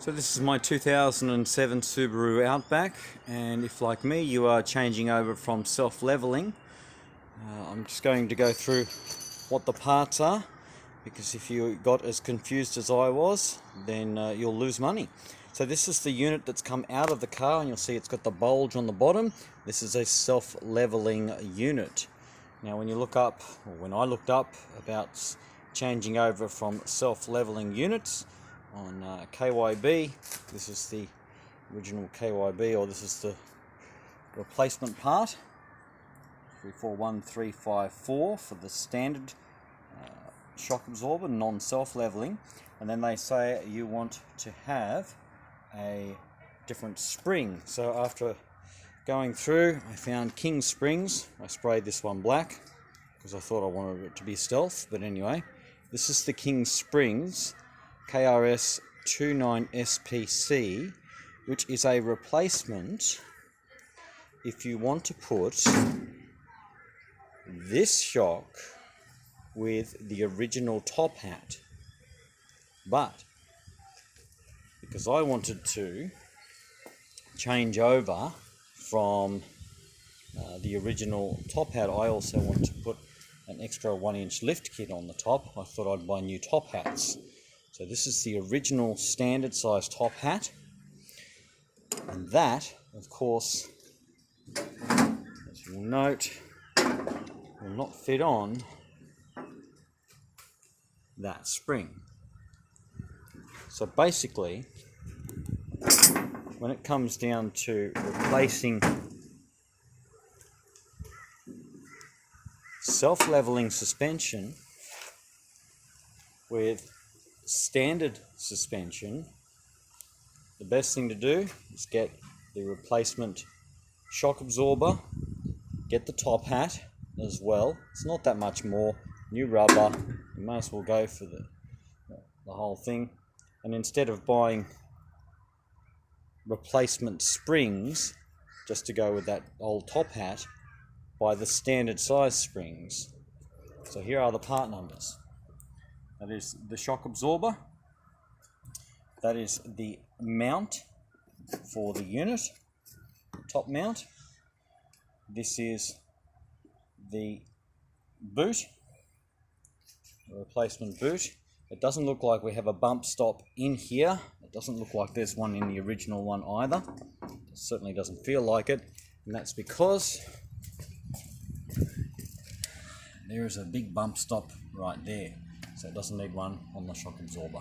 So this is my 2007 Subaru Outback, and if like me you are changing over from self-leveling, I'm just going to go through what the parts are, because if you got as confused as I was, then you'll lose money. So this is the unit that's come out of the car, and you'll see it's got the bulge on the bottom. This is a self-leveling unit. Now when you look up, or when I looked up about changing over from self-leveling units on KYB, this is the original KYB, or this is the replacement part, 341354 for the standard shock absorber, non-self-leveling. And then they say you want to have a different spring. So after going through, I found King springs. I sprayed this one black because I thought I wanted it to be stealth, but anyway, this is the King springs KRS 29SPC, which is a replacement if you want to put this shock with the original top hat. But because I wanted to change over from the original top hat, I also want to put an extra 1-inch lift kit on the top. I thought I'd buy new top hats. So this is the original standard size top hat, and that, of course, as you'll note, will not fit on that spring. So basically, when it comes down to replacing self-leveling suspension with standard suspension, the best thing to do is get the replacement shock absorber, get the top hat as well. It's not that much more. New rubber, you may as well go for the whole thing. And instead of buying replacement springs just to go with that old top hat, buy the standard size springs. So here are the part numbers. That is the shock absorber, that is the mount for the unit, top mount. This is the boot, the replacement boot. It doesn't look like we have a bump stop in here. It doesn't look like there's one in the original one either. It certainly doesn't feel like it, and that's because there is a big bump stop right there. So it doesn't need one on the shock absorber.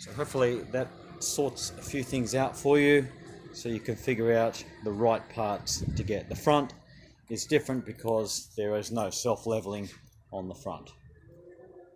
So hopefully that sorts a few things out for you, so you can figure out the right parts to get. The front is different because there is no self-leveling on the front.